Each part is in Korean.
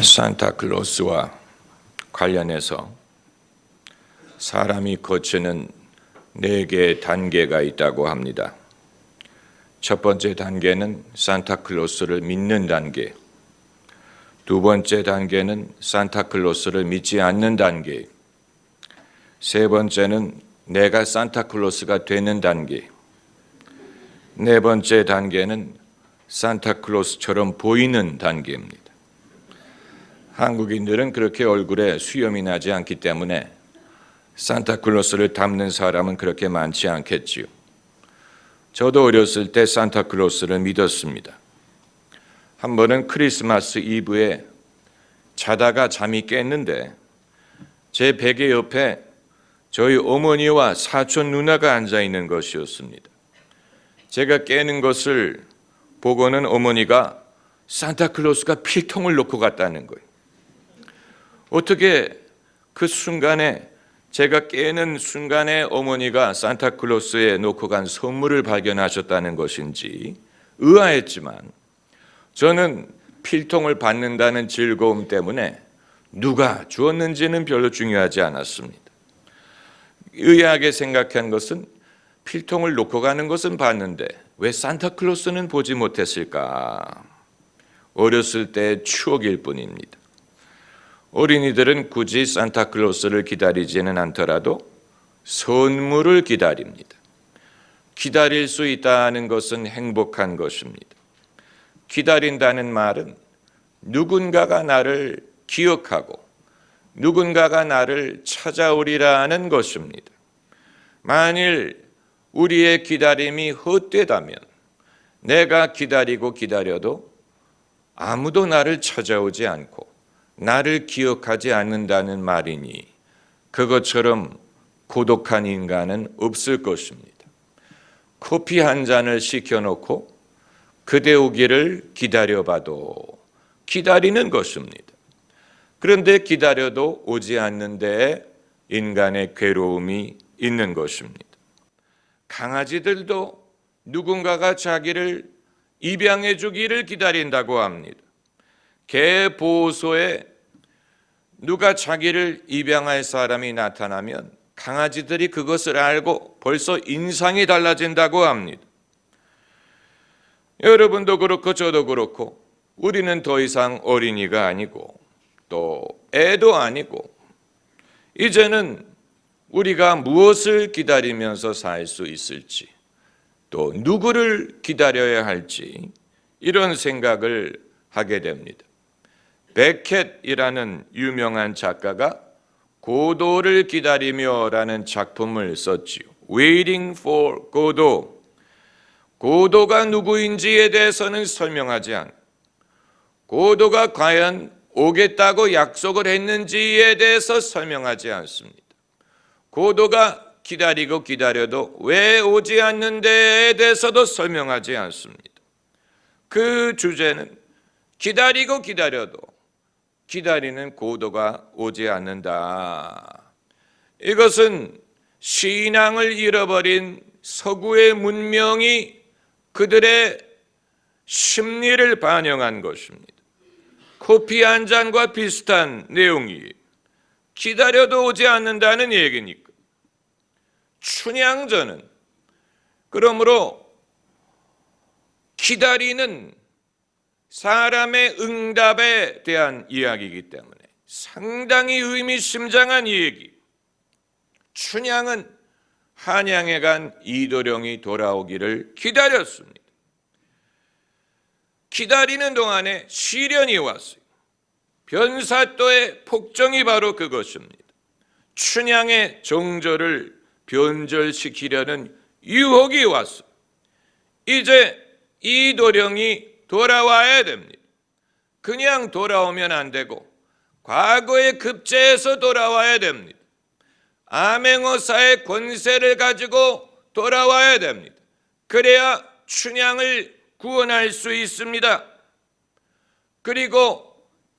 산타클로스와 관련해서 사람이 거치는 4개의 단계가 있다고 합니다. 첫 번째 단계는 산타클로스를 믿는 단계, 두 번째 단계는 산타클로스를 믿지 않는 단계, 세 번째는 내가 산타클로스가 되는 단계, 네 번째 단계는 산타클로스처럼 보이는 단계입니다. 한국인들은 그렇게 얼굴에 수염이 나지 않기 때문에 산타클로스를 닮는 사람은 그렇게 많지 않겠지요. 저도 어렸을 때 산타클로스를 믿었습니다. 한 번은 크리스마스 이브에 자다가 잠이 깼는데 제 베개 옆에 저희 어머니와 사촌 누나가 앉아 있는 것이었습니다. 제가 깨는 것을 보고는 어머니가 산타클로스가 필통을 놓고 갔다는 거예요. 어떻게 그 순간에 제가 깨는 순간에 어머니가 산타클로스에 놓고 간 선물을 발견하셨다는 것인지 의아했지만 저는 필통을 받는다는 즐거움 때문에 누가 주었는지는 별로 중요하지 않았습니다. 의아하게 생각한 것은 필통을 놓고 가는 것은 봤는데 왜 산타클로스는 보지 못했을까? 어렸을 때의 추억일 뿐입니다. 어린이들은 굳이 산타클로스를 기다리지는 않더라도 선물을 기다립니다. 기다릴 수 있다는 것은 행복한 것입니다. 기다린다는 말은 누군가가 나를 기억하고 누군가가 나를 찾아오리라는 것입니다. 만일 우리의 기다림이 헛되다면 내가 기다리고 기다려도 아무도 나를 찾아오지 않고 나를 기억하지 않는다는 말이니 그것처럼 고독한 인간은 없을 것입니다. 커피 한 잔을 시켜놓고 그대 오기를 기다려봐도 기다리는 것입니다. 그런데 기다려도 오지 않는데 인간의 괴로움이 있는 것입니다. 강아지들도 누군가가 자기를 입양해 주기를 기다린다고 합니다. 개 보호소에 누가 자기를 입양할 사람이 나타나면 강아지들이 그것을 알고 벌써 인상이 달라진다고 합니다. 여러분도 그렇고 저도 그렇고 우리는 더 이상 어린이가 아니고 또 애도 아니고 이제는 우리가 무엇을 기다리면서 살 수 있을지 또 누구를 기다려야 할지 이런 생각을 하게 됩니다. 베켓이라는 유명한 작가가 고도를 기다리며라는 작품을 썼지요. Waiting for Godot. 고도가 누구인지에 대해서는 설명하지 않고 고도가 과연 오겠다고 약속을 했는지에 대해서 설명하지 않습니다. 고도가 기다리고 기다려도 왜 오지 않는데에 대해서도 설명하지 않습니다. 그 주제는 기다리고 기다려도 기다리는 고도가 오지 않는다. 이것은 신앙을 잃어버린 서구의 문명이 그들의 심리를 반영한 것입니다. 커피 한 잔과 비슷한 내용이 기다려도 오지 않는다는 얘기니까. 춘향전은 그러므로 기다리는 사람의 응답에 대한 이야기이기 때문에 상당히 의미심장한 얘기. 춘향은 한양에 간 이도령이 돌아오기를 기다렸습니다. 기다리는 동안에 시련이 왔어요. 변사또의 폭정이 바로 그것입니다. 춘향의 정조를 변절시키려는 유혹이 왔어요. 이제 이도령이 돌아와야 됩니다. 그냥 돌아오면 안 되고 과거에 급제해서 돌아와야 됩니다. 암행어사의 권세를 가지고 돌아와야 됩니다. 그래야 춘향을 구원할 수 있습니다. 그리고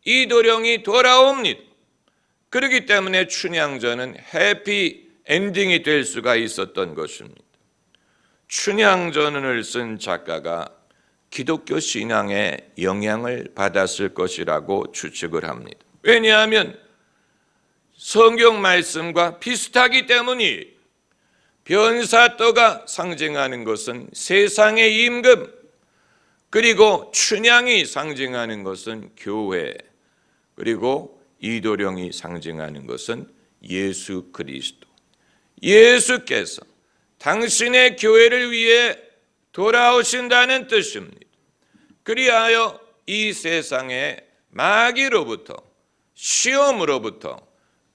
이도령이 돌아옵니다. 그렇기 때문에 춘향전은 해피 엔딩이 될 수가 있었던 것입니다. 춘향전을 쓴 작가가 기독교 신앙에 영향을 받았을 것이라고 추측을 합니다. 왜냐하면 성경 말씀과 비슷하기 때문이 변사또가 상징하는 것은 세상의 임금, 그리고 춘향이 상징하는 것은 교회, 그리고 이도령이 상징하는 것은 예수 그리스도. 예수께서 당신의 교회를 위해 돌아오신다는 뜻입니다. 그리하여 이 세상의 마귀로부터, 시험으로부터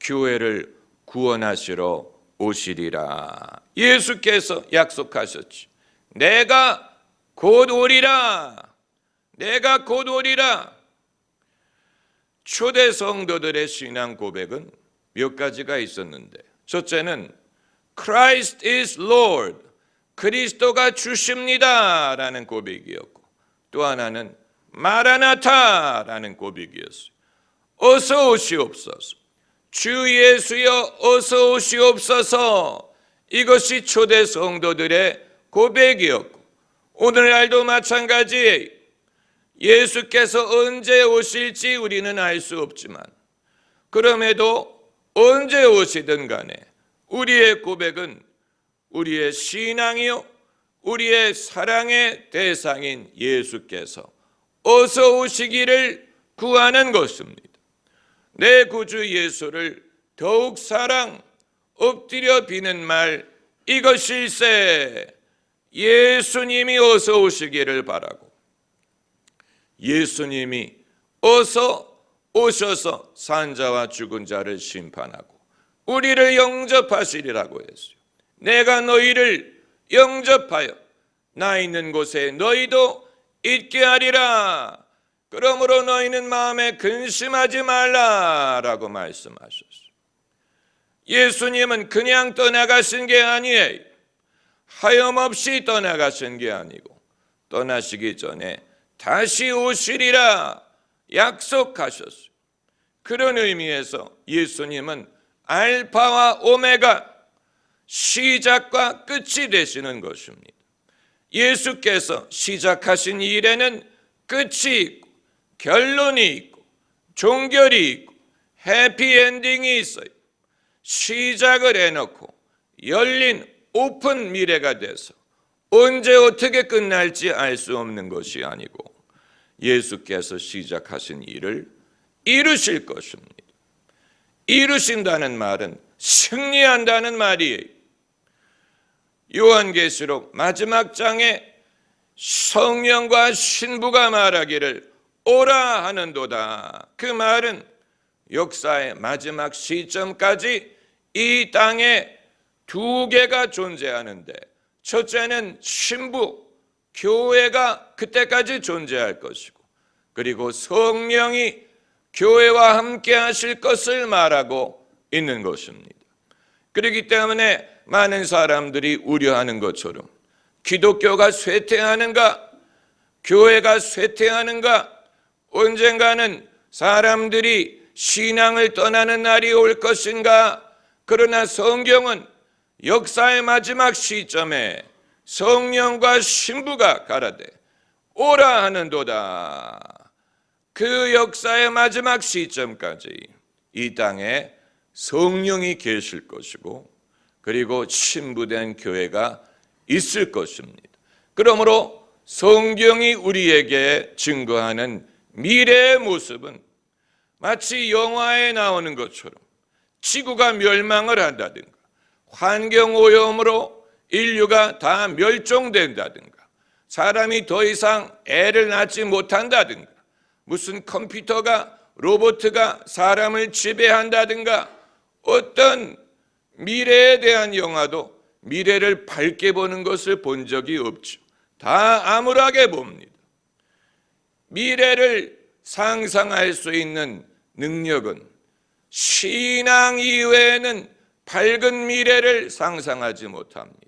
교회를 구원하시러 오시리라. 예수께서 약속하셨지. 내가 곧 오리라. 내가 곧 오리라. 초대 성도들의 신앙 고백은 몇 가지가 있었는데, 첫째는 Christ is Lord, 그리스도가 주십니다 라는 고백이었고, 또 하나는 마라나타라는 고백이었어요. 어서 오시옵소서. 주 예수여 어서 오시옵소서. 이것이 초대 성도들의 고백이었고, 오늘날도 마찬가지. 예수께서 언제 오실지 우리는 알 수 없지만, 그럼에도 언제 오시든 간에 우리의 고백은 우리의 신앙이요, 우리의 사랑의 대상인 예수께서 어서 오시기를 구하는 것입니다. 내 구주 예수를 더욱 사랑, 엎드려 비는 말 이것일세. 예수님이 어서 오시기를 바라고, 예수님이 어서 오셔서 산자와 죽은 자를 심판하고 우리를 영접하시리라고 했어요. 내가 너희를 영접하여 나 있는 곳에 너희도 있게 하리라. 그러므로 너희는 마음에 근심하지 말라라고 말씀하셨어요. 예수님은 그냥 떠나가신 게 아니에요. 하염없이 떠나가신 게 아니고, 떠나시기 전에 다시 오시리라 약속하셨어요. 그런 의미에서 예수님은 알파와 오메가, 시작과 끝이 되시는 것입니다. 예수께서 시작하신 일에는 끝이 있고 결론이 있고 종결이 있고 해피엔딩이 있어요. 시작을 해놓고 열린 오픈 미래가 돼서 언제 어떻게 끝날지 알 수 없는 것이 아니고, 예수께서 시작하신 일을 이루실 것입니다. 이루신다는 말은 승리한다는 말이에요. 요한계시록 마지막 장에 성령과 신부가 말하기를 오라 하는도다. 그 말은 역사의 마지막 시점까지 이 땅에 두 개가 존재하는데, 첫째는 신부, 교회가 그때까지 존재할 것이고, 그리고 성령이 교회와 함께 하실 것을 말하고 있는 것입니다. 그렇기 때문에 많은 사람들이 우려하는 것처럼 기독교가 쇠퇴하는가, 교회가 쇠퇴하는가, 언젠가는 사람들이 신앙을 떠나는 날이 올 것인가. 그러나 성경은 역사의 마지막 시점에 성령과 신부가 가라되 오라 하는도다. 그 역사의 마지막 시점까지 이 땅에 성령이 계실 것이고, 그리고 신부된 교회가 있을 것입니다. 그러므로 성경이 우리에게 증거하는 미래의 모습은 마치 영화에 나오는 것처럼 지구가 멸망을 한다든가, 환경오염으로 인류가 다 멸종된다든가, 사람이 더 이상 애를 낳지 못한다든가, 무슨 컴퓨터가, 로봇가 사람을 지배한다든가, 어떤 미래에 대한 영화도 미래를 밝게 보는 것을 본 적이 없죠. 다 암울하게 봅니다. 미래를 상상할 수 있는 능력은 신앙 이외에는 밝은 미래를 상상하지 못합니다.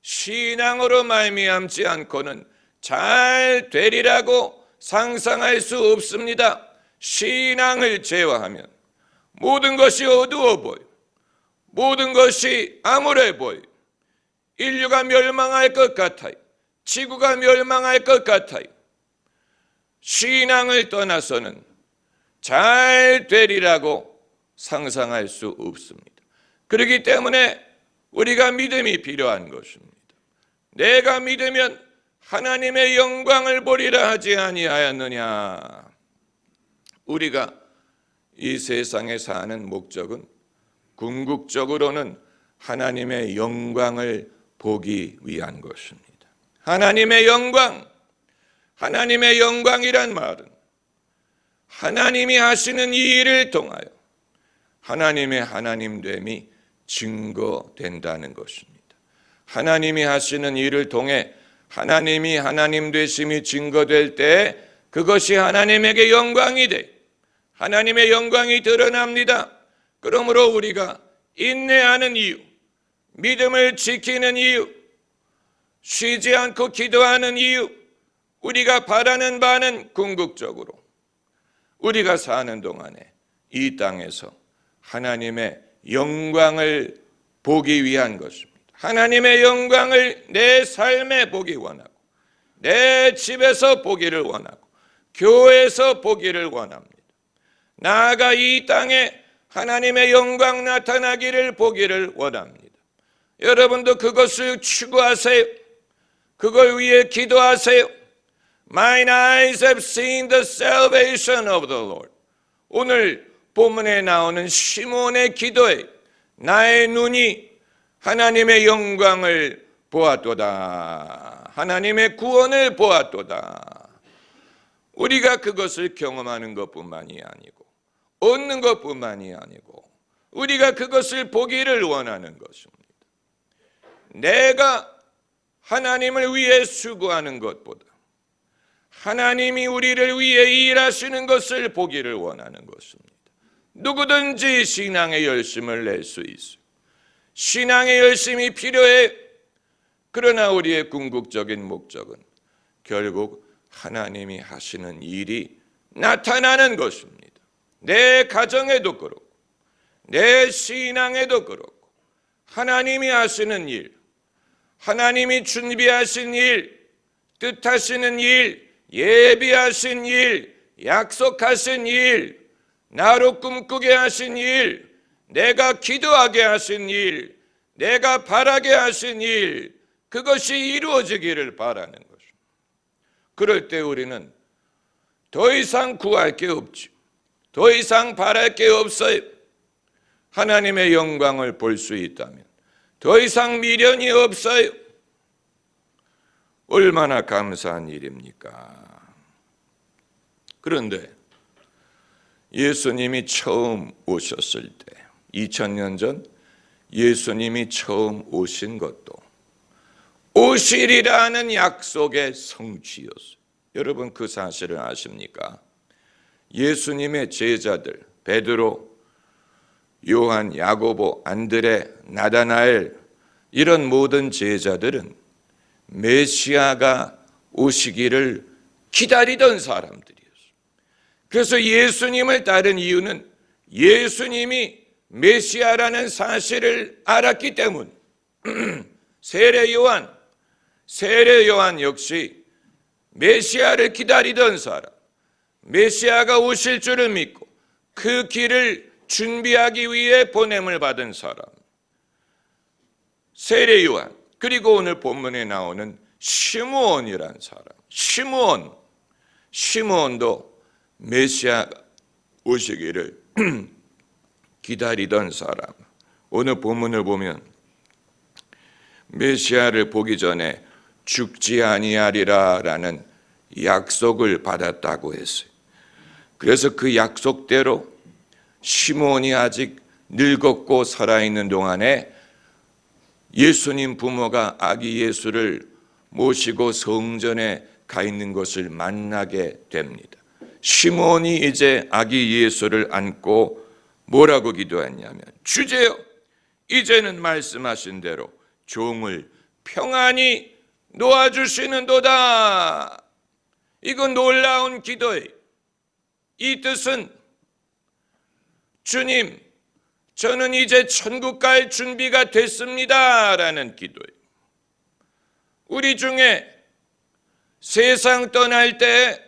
신앙으로 말미암지 않고는 잘 되리라고 상상할 수 없습니다. 신앙을 제외하면 모든 것이 어두워 보여, 모든 것이 암울해 보여. 인류가 멸망할 것 같아요. 지구가 멸망할 것 같아요. 신앙을 떠나서는 잘 되리라고 상상할 수 없습니다. 그렇기 때문에 우리가 믿음이 필요한 것입니다. 내가 믿으면 하나님의 영광을 보리라 하지 아니하였느냐. 우리가 이 세상에 사는 목적은 궁극적으로는 하나님의 영광을 보기 위한 것입니다. 하나님의 영광, 하나님의 영광이란 말은 하나님이 하시는 이 일을 통하여 하나님의 하나님됨이 증거된다는 것입니다. 하나님이 하시는 일을 통해 하나님이 하나님 되심이 증거될 때 그것이 하나님에게 영광이 돼 하나님의 영광이 드러납니다. 그러므로 우리가 인내하는 이유, 믿음을 지키는 이유, 쉬지 않고 기도하는 이유, 우리가 바라는 바는 궁극적으로 우리가 사는 동안에 이 땅에서 하나님의 영광을 보기 위한 것입니다. 하나님의 영광을 내 삶에 보기 원하고 내 집에서 보기를 원하고 교회에서 보기를 원합니다. 나아가 이 땅에 하나님의 영광 나타나기를 보기를 원합니다. 여러분도 그것을 추구하세요. 그걸 위해 기도하세요. Mine eyes have seen the salvation of the Lord. 오늘 본문에 나오는 시몬의 기도에 나의 눈이 하나님의 영광을 보았도다. 하나님의 구원을 보았도다. 우리가 그것을 경험하는 것뿐만이 아니고 얻는 것뿐만이 아니고 우리가 그것을 보기를 원하는 것입니다. 내가 하나님을 위해 수고하는 것보다 하나님이 우리를 위해 일하시는 것을 보기를 원하는 것입니다. 누구든지 신앙의 열심을 낼 수 있어요. 신앙의 열심이 필요해. 그러나 우리의 궁극적인 목적은 결국 하나님이 하시는 일이 나타나는 것입니다. 내 가정에도 그렇고 내 신앙에도 그렇고 하나님이 하시는 일, 하나님이 준비하신 일, 뜻하시는 일, 예비하신 일, 약속하신 일, 나로 꿈꾸게 하신 일, 내가 기도하게 하신 일, 내가 바라게 하신 일, 그것이 이루어지기를 바라는 것입니다. 그럴 때 우리는 더 이상 구할 게 없죠. 더 이상 바랄 게 없어요. 하나님의 영광을 볼 수 있다면 더 이상 미련이 없어요. 얼마나 감사한 일입니까? 그런데 예수님이 처음 오셨을 때 2000년 전 예수님이 처음 오신 것도 오시리라는 약속의 성취였어요. 여러분 그 사실을 아십니까? 예수님의 제자들 베드로, 요한, 야고보, 안드레, 나다나엘 이런 모든 제자들은 메시아가 오시기를 기다리던 사람들이었어요. 그래서 예수님을 따른 이유는 예수님이 메시아라는 사실을 알았기 때문. 세례 요한 역시 메시아를 기다리던 사람, 메시아가 오실 줄을 믿고 그 길을 준비하기 위해 보냄을 받은 사람. 세례 요한, 그리고 오늘 본문에 나오는 시므온이란 사람. 시므온도 메시아가 오시기를 기다리던 사람. 오늘 본문을 보면 메시아를 보기 전에 죽지 아니하리라라는 약속을 받았다고 했어요. 그래서 그 약속대로 시므온이 아직 늙었고 살아있는 동안에 예수님 부모가 아기 예수를 모시고 성전에 가 있는 것을 만나게 됩니다. 시므온이 이제 아기 예수를 안고 뭐라고 기도했냐면, 주제여 이제는 말씀하신 대로 종을 평안히 놓아주시는도다. 이건 놀라운 기도예요. 이 뜻은 주님, 저는 이제 천국 갈 준비가 됐습니다 라는 기도예요. 우리 중에 세상 떠날 때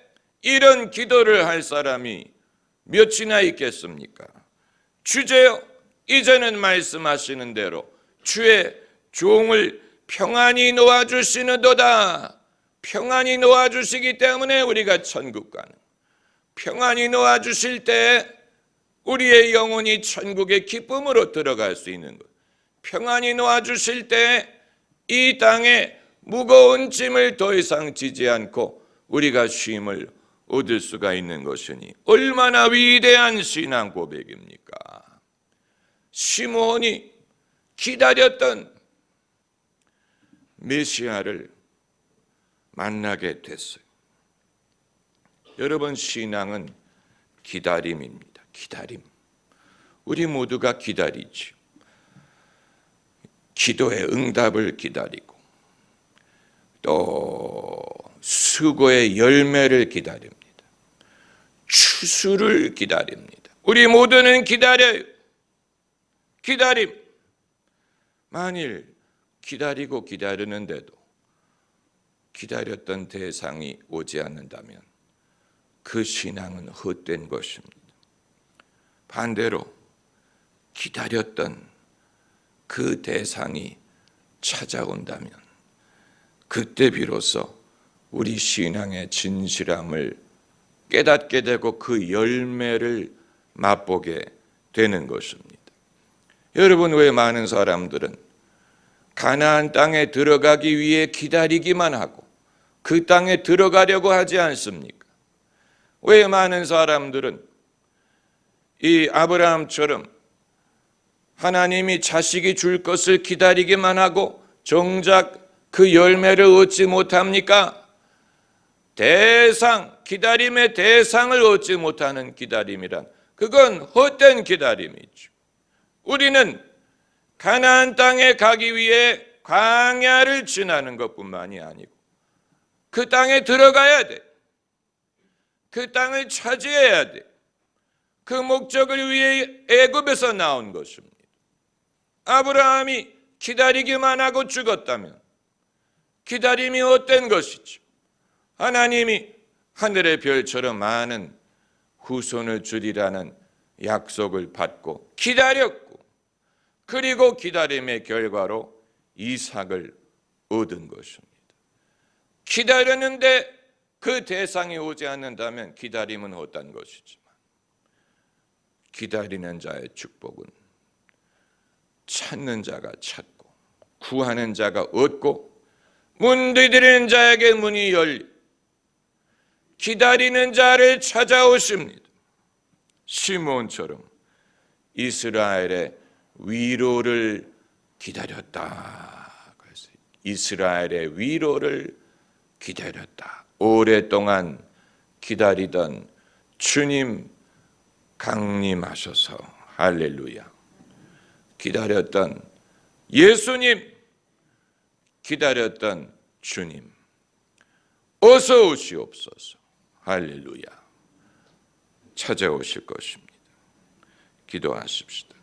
이런 기도를 할 사람이 몇이나 있겠습니까? 주제요, 이제는 말씀하시는 대로 주의 종을 평안히 놓아주시는도다. 평안히 놓아주시기 때문에 우리가 천국 가는, 평안히 놓아주실 때 우리의 영혼이 천국의 기쁨으로 들어갈 수 있는 것, 평안히 놓아주실 때 이 땅에 무거운 짐을 더 이상 지지 않고 우리가 쉼을 얻을 수가 있는 것이니 얼마나 위대한 신앙 고백입니까? 시므온이 기다렸던 메시아를 만나게 됐어요. 여러분, 신앙은 기다림입니다. 기다림. 우리 모두가 기다리죠. 기도의 응답을 기다리고 또 수고의 열매를 기다립니다. 추수를 기다립니다. 우리 모두는 기다려요. 기다림. 만일 기다리고 기다리는데도 기다렸던 대상이 오지 않는다면 그 신앙은 헛된 것입니다. 반대로 기다렸던 그 대상이 찾아온다면 그때 비로소 우리 신앙의 진실함을 깨닫게 되고 그 열매를 맛보게 되는 것입니다. 여러분, 왜 많은 사람들은 가나안 땅에 들어가기 위해 기다리기만 하고 그 땅에 들어가려고 하지 않습니까? 왜 많은 사람들은 이 아브라함처럼 하나님이 자식이 줄 것을 기다리기만 하고 정작 그 열매를 얻지 못합니까? 기다림의 대상을 얻지 못하는 기다림이란 그건 헛된 기다림이죠. 우리는 가나안 땅에 가기 위해 광야를 지나는 것뿐만이 아니고 그 땅에 들어가야 돼. 그 땅을 차지해야 돼. 그 목적을 위해 애굽에서 나온 것입니다. 아브라함이 기다리기만 하고 죽었다면 기다림이 헛된 것이죠. 하나님이 하늘의 별처럼 많은 후손을 주리라는 약속을 받고 기다렸고 그리고 기다림의 결과로 이삭을 얻은 것입니다. 기다렸는데 그 대상이 오지 않는다면 기다림은 헛된 것이지만 기다리는 자의 축복은 찾는 자가 찾고 구하는 자가 얻고 문 두드리는 자에게 문이 열리 기다리는 자를 찾아오십니다. 시므온처럼 이스라엘의 위로를 기다렸다. 그래서 이스라엘의 위로를 기다렸다. 오랫동안 기다리던 주님 강림하셔서 할렐루야. 기다렸던 예수님, 기다렸던 주님, 어서 오시옵소서. 할렐루야. 찾아오실 것입니다. 기도하십시다.